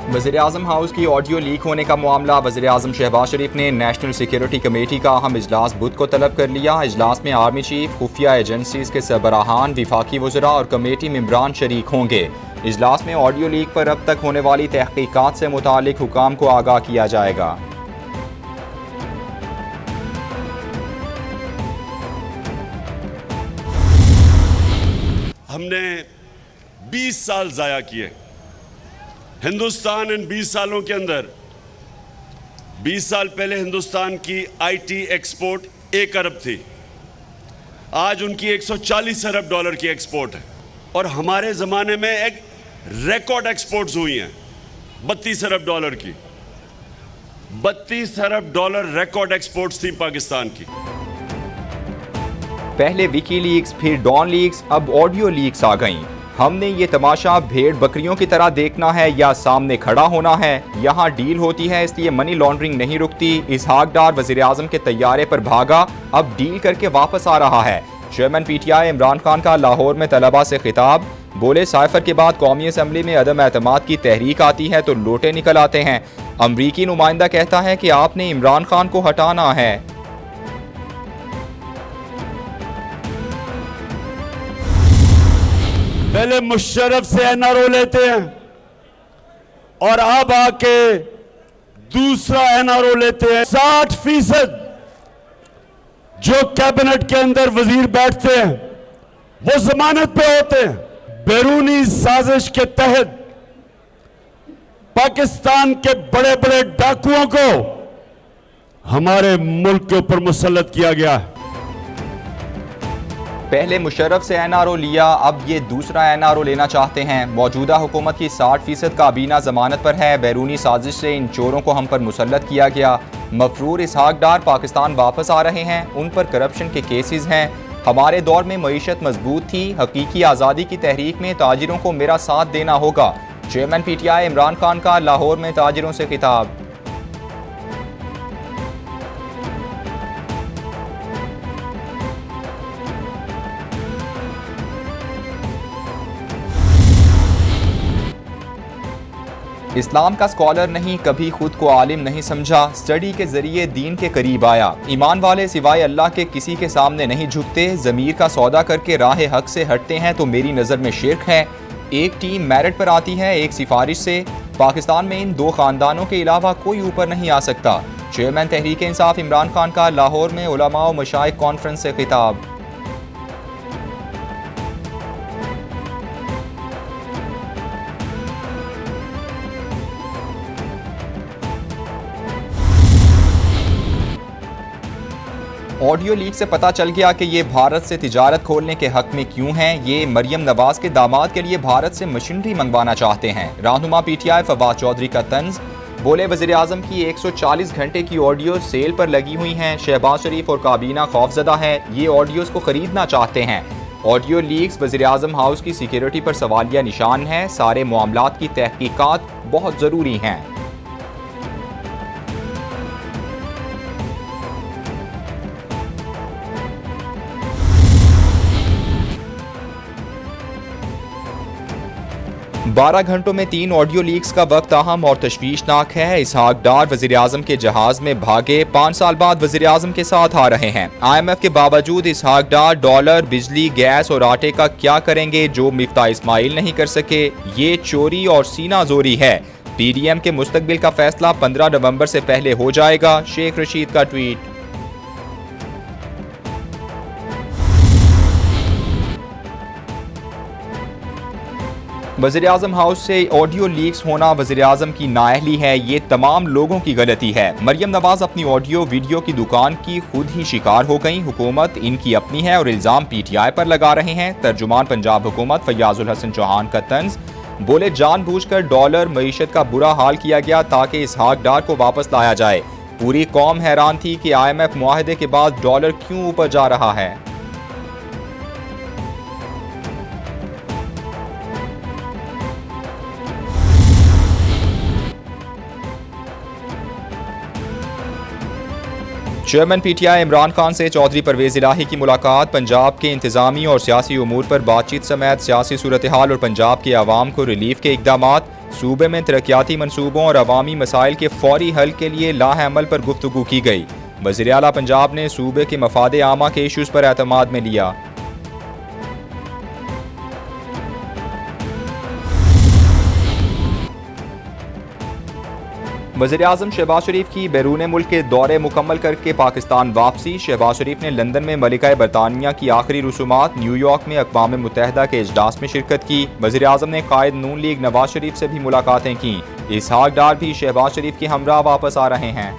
वज़ीर-ए-आज़म हाउस की audio leak होने का मामला। वज़ीर-ए-आज़म शहबाज शरीफ ने नेशनल सिक्योरिटी कमेटी का अहम इजलास बुध को तलब कर लिया। इजलास में आर्मी चीफ, खुफिया एजेंसीज के सरबराहान, विफाकी वज़रा और कमेटी मेंबरान शरीक होंगे। इजलास में ऑडियो लीक पर अब तक होने वाली तहकीकात से मुतालिक हुकाम को आगाह किया जाएगा। हमने 20 साल ज़ाया किए। हिंदुस्तान इन 20 सालों के अंदर 20 साल पहले हिंदुस्तान की आईटी एक्सपोर्ट 1 अरब थी, आज उनकी 140 अरब डॉलर की एक्सपोर्ट है। और हमारे ज़माने में एक रिकॉर्ड एक्सपोर्ट्स हुई हैं 32 अरब डॉलर की। 32 अरब डॉलर रिकॉर्ड एक्सपोर्ट्स थी पाकिस्तान की। पहले विकी लीक्स, फिर डॉन लीक्स, अब ऑडियो लीक्स आ गईं। हमने ये तमाशा भेड़ बकरियों की तरह देखना है या सामने खड़ा होना है? यहाँ डील होती है, इसलिए मनी लॉन्ड्रिंग नहीं रुकती। इसहाक डार वज़ीर-ए-आज़म के तैयारे पर भागा, अब डील करके वापस आ रहा है। चेयरमैन पीटीआई इमरान खान का लाहौर में तलबा से खिताब। बोले, साइफर के बाद कौमी असम्बली में अदम एतमाद की तहरीक आती है तो लोटे निकल आते हैं। अमरीकी नुमाइंदा कहता है कि आपने इमरान खान को हटाना है। पहले मुशर्रफ से एनआरओ लेते हैं और अब आके दूसरा एनआरओ लेते हैं। 60% जो कैबिनेट के अंदर वजीर बैठते हैं वो जमानत पे होते हैं। बैरूनी साजिश के तहत पाकिस्तान के बड़े बड़े डाकुओं को हमारे मुल्क के ऊपर मुसल्लत किया गया है। पहले मुशर्रफ से एनआरओ लिया, अब ये दूसरा एनआरओ लेना चाहते हैं। मौजूदा हुकूमत की 60% काबीना जमानत पर है। बैरूनी साजिश से इन चोरों को हम पर मुसल्लत किया गया। मफरूर इसहाक डार पाकिस्तान वापस आ रहे हैं, उन पर करप्शन के केसेस हैं। हमारे दौर में मईशत मजबूत थी। हकीकी आज़ादी की तहरीक में ताजिरों को मेरा साथ देना होगा। चेयरमैन पीटीआई इमरान खान का लाहौर में ताजिरों से खिताब। इस्लाम का स्कॉलर नहीं, कभी खुद को आलिम नहीं समझा, स्टडी के जरिए दीन के करीब आया। ईमान वाले सिवाय अल्लाह के किसी के सामने नहीं झुकते। ज़मीर का सौदा करके राह हक से हटते हैं तो मेरी नज़र में शिर्क है। एक टीम मेरिट पर आती है, एक सिफारिश से। पाकिस्तान में इन 2 खानदानों के अलावा कोई ऊपर नहीं आ सकता। चेयरमैन तहरीक इंसाफ इमरान खान का लाहौर में उलमा व मशाइख कॉन्फ्रेंस से खिताब। ऑडियो लीक से पता चल गया कि ये भारत से तिजारत खोलने के हक में क्यों हैं। ये मरियम नवाज के दामाद के लिए भारत से मशीनरी मंगवाना चाहते हैं। रहनुमा पीटीआई फवाद चौधरी का तंज। बोले, वज़ीर-ए-आज़म की 140 घंटे की ऑडियो सेल पर लगी हुई हैं। शहबाज शरीफ और काबीना खौफजदा है, ये ऑडियोज़ को खरीदना चाहते हैं। ऑडियो लीक्स वज़ीर-ए-आज़म हाउस की सिक्योरिटी पर सवालिया निशान है। सारे मामलात की तहकीकात बहुत ज़रूरी हैं। 12 घंटों में 3 ऑडियो लीक्स का वक्त अहम और तशवीशनाक है। इसहाक डार वज़ीर-ए-आज़म के जहाज में भागे, 5 साल बाद वज़ीर-ए-आज़म के साथ आ रहे हैं। IMF के बावजूद इसहाक डार डॉलर, बिजली, गैस और आटे का क्या करेंगे जो मिफ्ता इस्माइल नहीं कर सके? ये चोरी और सीना जोरी है। PDM के मुस्तकबिल का फैसला 15 नवंबर से पहले हो जाएगा। शेख रशीद का ट्वीट। वज़ीर-ए-आज़म हाउस से ऑडियो लीक्स होना वज़ीर-ए-आज़म की नाअहली है। ये तमाम लोगों की गलती है। मरियम नवाज अपनी ऑडियो वीडियो की दुकान की खुद ही शिकार हो गई। हुकूमत इनकी अपनी है और इल्ज़ाम PTI पर लगा रहे हैं। तर्जुमान पंजाब हुकूमत फयाजुल हसन चौहान का तंज। बोले, जानबूझकर डॉलर मईशत का बुरा हाल किया गया ताकि इसहाक डार को वापस लाया जाए। पूरी कौम हैरान थी कि IMF मुआहदे के बाद डॉलर क्यों ऊपर जा रहा है। चेयरमैन पीटीआई इमरान खान से चौधरी परवेज इलाही की मुलाकात। पंजाब के इंतजामी और सियासी उमूर पर बातचीत समेत सियासी सूरत हाल और पंजाब के आवाम को रिलीफ के इकदामात। सूबे में तरक्याती मनसूबों और अवामी मसाइल के फौरी हल के लिए लाहेअमल पर गुफ्तगू की गई। वज़ीर आला पंजाब ने सूबे के मफादे आमा के इशूज़ पर एतमाद में लिया। वज़ीर-ए-आज़म शहबाज शरीफ की बैरून मुल्क के दौरे मुकम्मल करके पाकिस्तान वापसी। शहबाज शरीफ ने लंदन में मलिका बरतानिया की आखिरी रसूमात, न्यूयॉर्क में अक़वाम मुत्तहिदा के इजलास में शिरकत की। वज़ीर-ए-आज़म ने कायद नून लीग नवाज शरीफ से भी मुलाकातें की। इसहाक डार भी शहबाज शरीफ के हमरा वापस आ रहे हैं।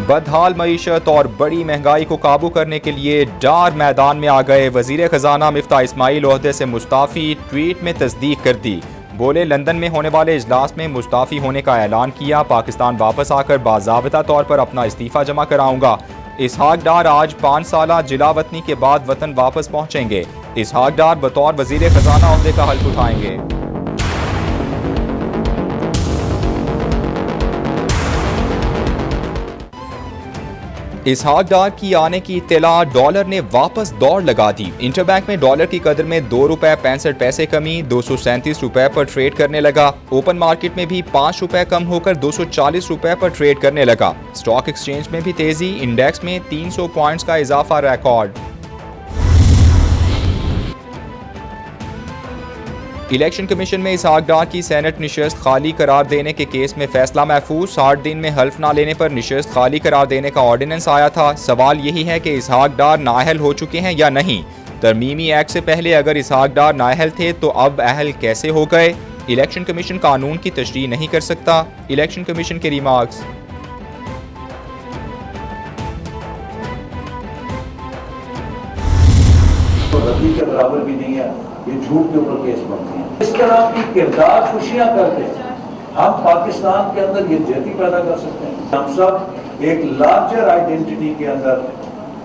बदहाल मईशत और बड़ी महंगाई को काबू करने के लिए डार मैदान में आ गए। वजीर खजाना मिफ्ता इस्माइल ओहदे से मुस्ताफ़ी, ट्वीट में तस्दीक कर दी। बोले, लंदन में होने वाले इजलास में मुस्ताफ़ी होने का ऐलान किया। पाकिस्तान वापस आकर बाज़ाब्ता तौर पर अपना इस्तीफ़ा जमा कराऊंगा। इसहाक डार आज 5 साल जिला वतनी के बाद वतन वापस पहुंचेंगे। इसहाक डार बतौर वजीर खजाना ओहदे का हल्फ उठाएंगे। इसहाक डार की आने की इत्तला, डॉलर ने वापस दौड़ लगा दी। इंटरबैंक में डॉलर की कदर में 2 रुपए 65 पैसे कमी, 237 रुपए पर ट्रेड करने लगा। ओपन मार्केट में भी 5 रुपए कम होकर 240 रुपए पर ट्रेड करने लगा। स्टॉक एक्सचेंज में भी तेजी, इंडेक्स में 300 पॉइंट्स का इजाफा रिकॉर्ड। इलेक्शन कमीशन में इसहाक डार की सेनेट निशस्त खाली करार देने के केस में फैसला महफूज। 60 दिन में हल्फ ना लेने पर निशस्त खाली करार देने का ऑर्डिनेंस आया था। सवाल यही है कि इसहाक डार नाअहल हो चुके हैं या नहीं। तरमीमी एक्ट से पहले अगर इसहाक डार नाअहल थे तो अब अहल कैसे हो गए? इलेक्शन कमीशन कानून की तशरीह नहीं कर सकता। इलेक्शन कमीशन के रिमार्क्स। रद्दी के बराबर भी नहीं है, ये झूठ के ऊपर केस बनते हैं। इस तरह की किरदार खुशियां करके हम पाकिस्तान के अंदर ये जहती पैदा कर सकते हैं। हम सब एक लार्जर आइडेंटिटी के अंदर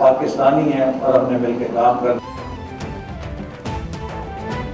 पाकिस्तानी हैं और हमने मिलकर काम कर।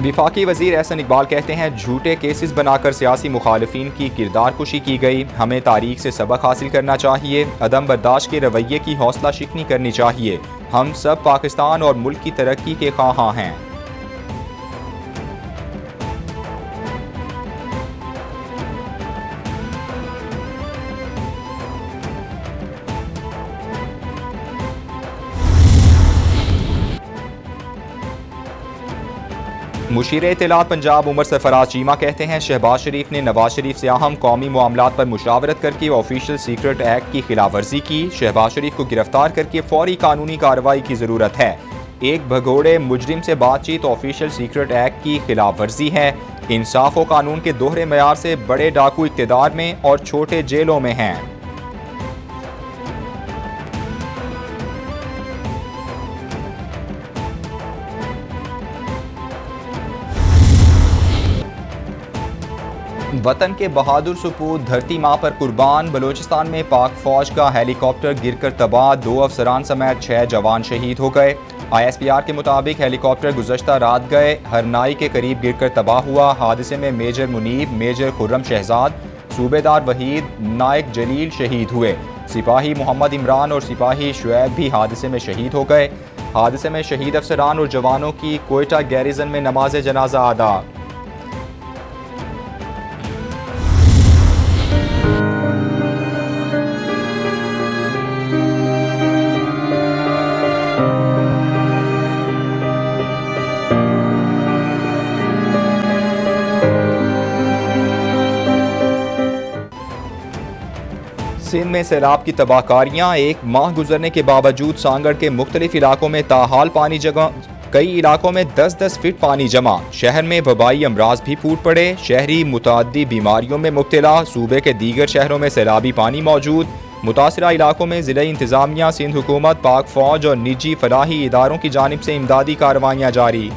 विफाकी वजीर एहसन इकबाल कहते हैं, झूठे केसेस बनाकर सियासी मुखालिफिन की किरदार कुशी की गई। हमें तारीख से सबक हासिल करना चाहिए। अदम बर्दाश्त के रवैये की हौसला शिकनी करनी चाहिए। हम सब पाकिस्तान और मुल्क की तरक्की के ख्वाहां हैं। मुशीर इत्तलात पंजाब उमर सरफराज चीमा कहते हैं, शहबाज शरीफ ने नवाज शरीफ से अहम कौमी मामलात पर मुशावरत करके ऑफिशियल सीक्रेट एक्ट की खिलाफ वर्जी की। शहबाज शरीफ को गिरफ्तार करके फौरी कानूनी कार्रवाई की जरूरत है। एक भगोड़े मुजरिम से बातचीत ऑफिशियल सीक्रेट एक्ट की खिलाफ वर्जी है। इंसाफ और कानून के दोहरे मयार से बड़े डाकू इक्तदार में और छोटे जेलों में हैं। वतन के बहादुर सपूत धरती माँ पर कुर्बान। बलोचिस्तान में पाक फौज का हेलीकॉप्टर गिरकर तबाह, 2 अफसरान समेत 6 जवान शहीद हो गए। ISPR के मुताबिक हेलीकॉप्टर गुज़श्ता रात गए हरनाई के करीब गिरकर तबाह हुआ। हादसे में मेजर मुनीब, मेजर खुर्रम शहजाद, सूबेदार वहीद, नायक जलील शहीद हुए। सिपाही मोहम्मद इमरान और सिपाही शुएब भी हादसे में शहीद हो गए। हादसे में शहीद अफसरान और जवानों की कोयटा गैरिजन में नमाज जनाजा अदा। सिंध में सैलाब की तबाहकारियां, 1 माह गुजरने के बावजूद सांगड़ के मुख्तलिफ इलाकों में ताहाल पानी जगह, कई इलाकों में 10-10 फीट पानी जमा। शहर में वबाई अमराज भी फूट पड़े। शहरी मुताद्दी बीमारियों में मुब्तला। सूबे के दीगर शहरों में सैलाबी पानी मौजूद। मुतासरा इलाकों में ज़िला इंतज़ामिया, सिंध हुकूमत, पाक फौज और निजी फलाही इदारों की जानिब से इमदादी कार्रवाइयाँ जारी।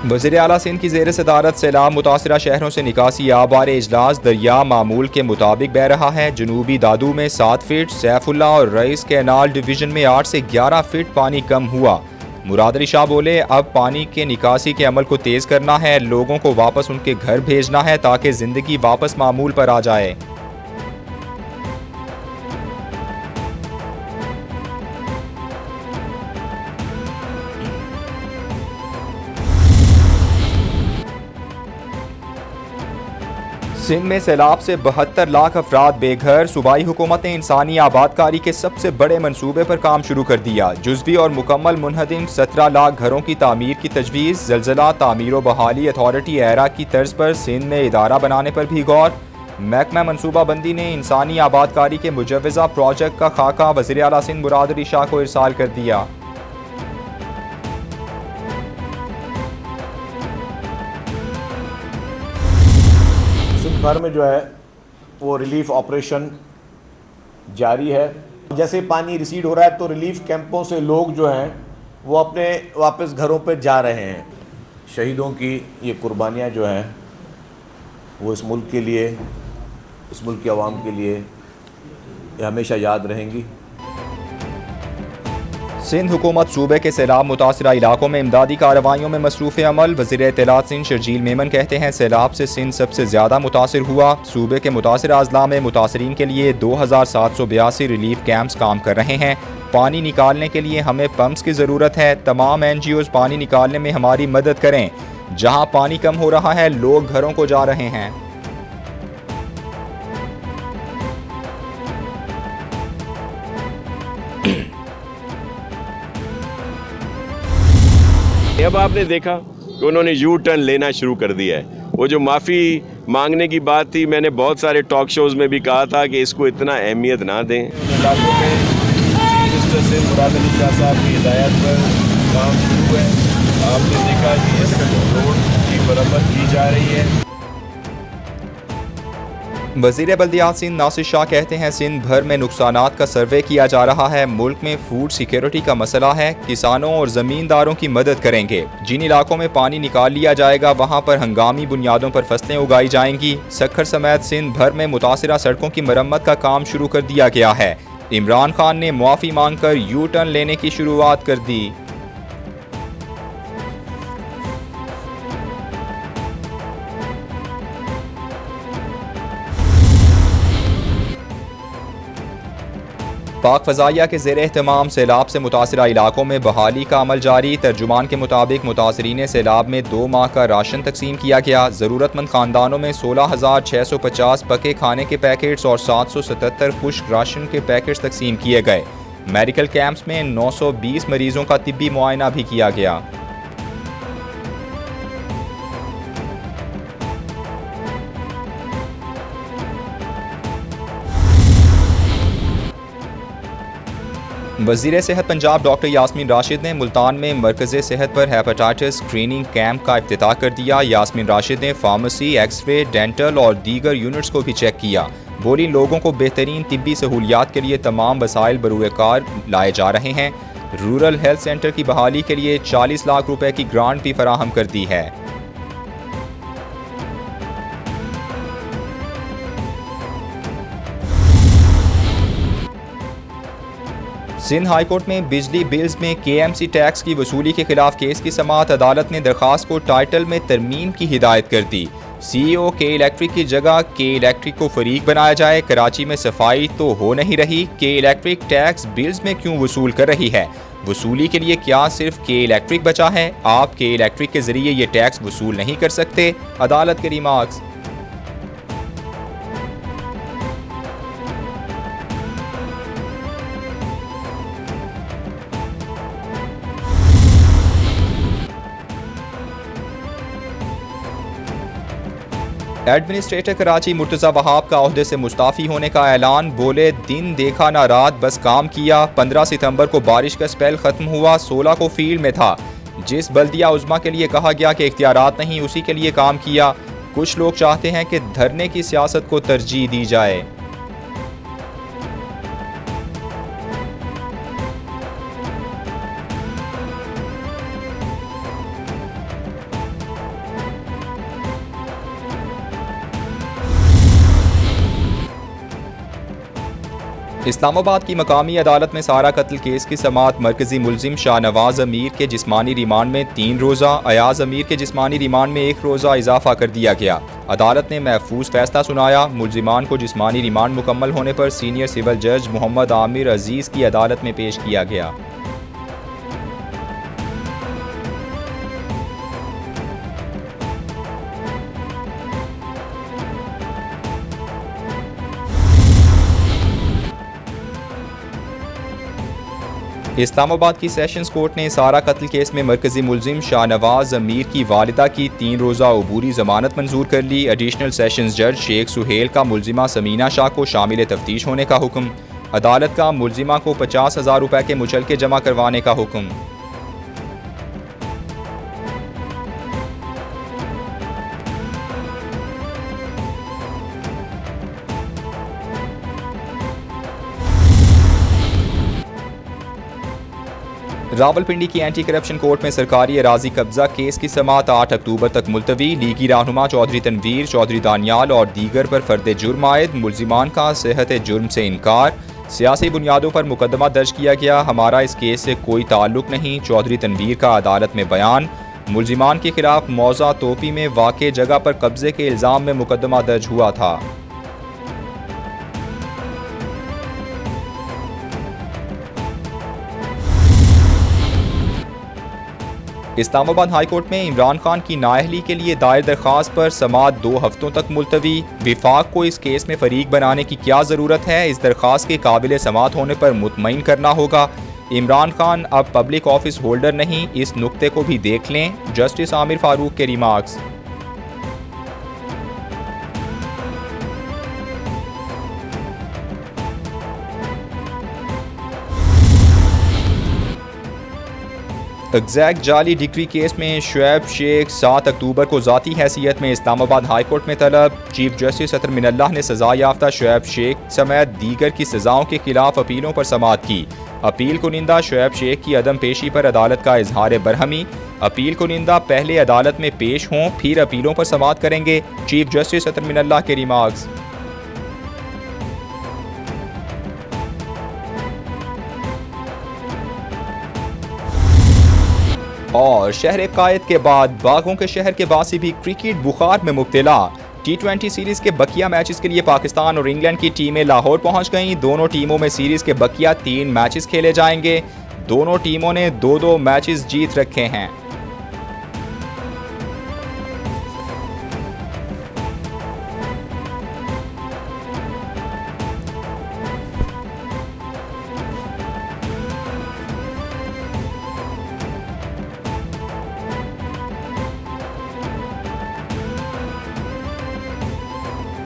वज़ीर आला सिंध की ज़ेर सदारत सैलाब मुतासरा शहरों से निकासी आबार इजलास दरिया मामूल के मुताबिक बह रहा है। जनूबी दादू में 7 फीट, सैफुल्ला और रईस कैनाल डिवीजन में 8 से 11 फीट पानी कम हुआ। मुराद अली शाह बोले, अब पानी के निकासी के अमल को तेज़ करना है, लोगों को वापस उनके घर भेजना है ताकि ज़िंदगी वापस मामूल पर आ जाए। सिंध में सैलाब से 72 लाख अफराद बेघर। सूबाई हुकूमत ने इंसानी आबादकारी के सबसे बड़े मंसूबे पर काम शुरू कर दिया। जुज़वी और मुकम्मल मुनहदिम 17 लाख घरों की तामीर की तजवीज़। ज़लज़ला तामीर व बहाली अथॉरिटी एरा की तर्ज पर सिंध में इदारा बनाने पर भी गौर। महकमा मनसूबाबंदी ने इंसानी आबादकारी के मुजव्वज़ा प्रोजेक्ट का खाका वज़ीर आला सिंध मुराद अली शाह को इरसाल कर दिया। भर में जो है वो रिलीफ ऑपरेशन जारी है। जैसे पानी रिसीड हो रहा है तो रिलीफ कैंपों से लोग जो हैं वो अपने वापस घरों पे जा रहे हैं। शहीदों की ये कुर्बानियाँ जो हैं वो इस मुल्क के लिए, इस मुल्क की आवाम के लिए ये हमेशा याद रहेंगी। सिंध हुकूमत सूबे के सैलाब मुतासरा इलाकों में इमदादी कार्रवाइयों में मसरूफ़ अमल। वज़ीर इत्तलात सिंध शर्जील मेमन कहते हैं, सैलाब से सिंध सबसे ज़्यादा मुतासर हुआ। सूबे के मुतासरा अजला में मुतासरीन के लिए 2782 रिलीफ कैंप्स काम कर रहे हैं। पानी निकालने के लिए हमें पंप्स की ज़रूरत है। तमाम NGOs पानी निकालने में हमारी मदद करें। जहाँ पानी कम हो रहा है, लोग घरों को जा रहे हैं। अब आपने देखा कि उन्होंने यू टर्न लेना शुरू कर दिया है। वो जो माफ़ी मांगने की बात थी, मैंने बहुत सारे टॉक शोज़ में भी कहा था कि इसको इतना अहमियत ना दें। इलाकों में चीफ मिनिस्टर से मुराद अली शाह साहब की हिदायत पर काम शुरू है। आपने देखा कि इस रोड की मरम्मत की जा रही है। वज़ीर बल्दियात सिंध नासिर शाह कहते हैं, सिंध भर में नुकसानात का सर्वे किया जा रहा है। मुल्क में फूड सिक्योरिटी का मसला है। किसानों और ज़मींदारों की मदद करेंगे। जिन इलाकों में पानी निकाल लिया जाएगा वहाँ पर हंगामी बुनियादों पर फसलें उगाई जाएंगी। सक्खर समेत सिंध भर में मुतासिरा सड़कों की मरम्मत का काम शुरू कर दिया गया है। इमरान खान ने मुआफ़ी मांग कर यू टर्न लेने की शुरुआत कर दी। पाक फ़ज़ाइया के ज़ेर एहतमाम सैलाब से मुतासरा इलाकों में बहाली का अमल जारी। तर्जुमान के मुताबिक मुतासरीन सैलाब में 2 माह का राशन तकसीम किया गया। ज़रूरतमंद ख़ानदानों में 16,650 पके खाने के पैकेट्स और 777 खुश्क राशन के पैकेट्स तकसीम किए गए। मेडिकल कैंप्स में 920 मरीज़ों का तिब्बी मुआयना भी किया गया। वज़ीर सेहत पंजाब डॉक्टर यास्मीन राशिद ने मुल्तान में मरकज़ सेहत पर हेपेटाइटिस स्क्रीनिंग कैंप का इफ्तिताह कर दिया। यास्मीन राशिद ने फार्मेसी, एक्सरे, डेंटल और दीगर यूनिट्स को भी चेक किया। बोली, लोगों को बेहतरीन तिब्बी सहूलियात के लिए तमाम वसाइल बरूए कार लाए जा रहे हैं। रूरल हेल्थ सेंटर की बहाली के लिए 40 लाख रुपए की ग्रांट भी फराहम कर दी है। सिंध हाई कोर्ट में बिजली बिल्स में KMC टैक्स की वसूली के खिलाफ केस की समाअत। अदालत ने दरखास्त को टाइटल में तरमीम की हिदायत कर दी। CEO के इलेक्ट्रिक की जगह के इलेक्ट्रिक को फरीक बनाया जाए। कराची में सफाई तो हो नहीं रही, के इलेक्ट्रिक टैक्स बिल्स में क्यों वसूल कर रही है? वसूली के लिए क्या सिर्फ के इलेक्ट्रिक बचा है? आप के इलेक्ट्रिक के जरिए ये टैक्स वसूल नहीं कर सकते? अदालत के रिमार्क्स। एडमिनिस्ट्रेटर कराची मुर्तज़ा वहाब का ओहदे से मुस्ताफ़ी होने का ऐलान। बोले, दिन देखा ना रात, बस काम किया। 15 सितंबर को बारिश का स्पेल ख़त्म हुआ, 16 को फील्ड में था। जिस बल्दिया उज़्मा के लिए कहा गया कि इख्तियारात नहीं, उसी के लिए काम किया। कुछ लोग चाहते हैं कि धरने की सियासत को तरजीह दी जाए। इस्लामाबाद की मकामी अदालत में सारा कत्ल केस की समाअत मरकजी मुलजिम शाहनवाज अमीर के जिस्मानी रिमांड में 3 रोज़ा, अयाज अमीर के जिस्मानी रिमांड में 1 रोज़ा इजाफा कर दिया गया। अदालत ने महफूज फैसला सुनाया। मुलजिमान को जिस्मानी रिमांड मुकम्मल होने पर सीनियर सिविल जज मोहम्मद आमिर अजीज़ की अदालत में पेश किया गया। इस्लामाबाद की सेशंस कोर्ट ने सारा कत्ल केस में मरकजी मुलजिम शाहनवाज अमीर की वालिदा की 3 रोज़ा अबूरी जमानत मंजूर कर ली। एडिशनल सेशंस जज शेख सुहेल का मुलजिमा समीना शाह को शामिल तफ्तीश होने का हुक्म। अदालत का मुलजिमा को 50,000 रुपये के मुचलके जमा करवाने का हुक्म। रावलपिंडी की एंटी करप्शन कोर्ट में सरकारी अराजी कब्जा केस की समाअत 8 अक्टूबर तक मुलतवी। लीगी रहनुमा चौधरी तनवीर, चौधरी दानियाल और दीगर पर फर्द जुर्म आयद। मुलजिमान का सेहत जुर्म से इनकार। सियासी बुनियादों पर मुकदमा दर्ज किया गया। हमारा इस केस से कोई ताल्लुक नहीं। चौधरी तनवीर का अदालत में बयान। मुलजिमान के खिलाफ मौजा तोपी में वाक़े जगह पर कब्जे के इल्ज़ाम में मुकदमा दर्ज हुआ था। इस्लामाबाद हाई कोर्ट में इमरान खान की नाअहली के लिए दायर दरख्वास्त पर समाअत 2 हफ्तों तक मुलतवी। विफाक को इस केस में फरीक बनाने की क्या ज़रूरत है, इस दरख्वास्त के काबिल समाअत होने पर मुतमईन करना होगा। इमरान खान अब पब्लिक ऑफिस होल्डर नहीं, इस नुक्ते को भी देख लें। जस्टिस आमिर फारूक के रिमार्क्स। एग्जैक्ट जाली डिग्री केस में शुएब शेख 7 अक्टूबर को ज़ाती हैसियत में इस्लामाबाद हाई कोर्ट में तलब। चीफ जस्टिस अतर मिनल्लाह ने सजा याफ्ता शुएब शेख समेत दीगर की सजाओं के खिलाफ अपीलों पर समाअत की। अपील कुनिंदा शुएब शेख की अदम पेशी पर अदालत का इजहार बरहमी। अपील कुनिंदा पहले अदालत में पेश हों फिर अपीलों पर समाअत करेंगे। चीफ जस्टिस अतर मिनल्लाह के रिमार्क्स। और शहर कायद के बाद बागों के शहर के वासी भी क्रिकेट बुखार में मुब्तला। T20 सीरीज के बकिया मैचेस के लिए पाकिस्तान और इंग्लैंड की टीमें लाहौर पहुंच गईं। दोनों टीमों में सीरीज के बकिया 3 मैचेस खेले जाएंगे। दोनों टीमों ने 2-2 मैचेस जीत रखे हैं।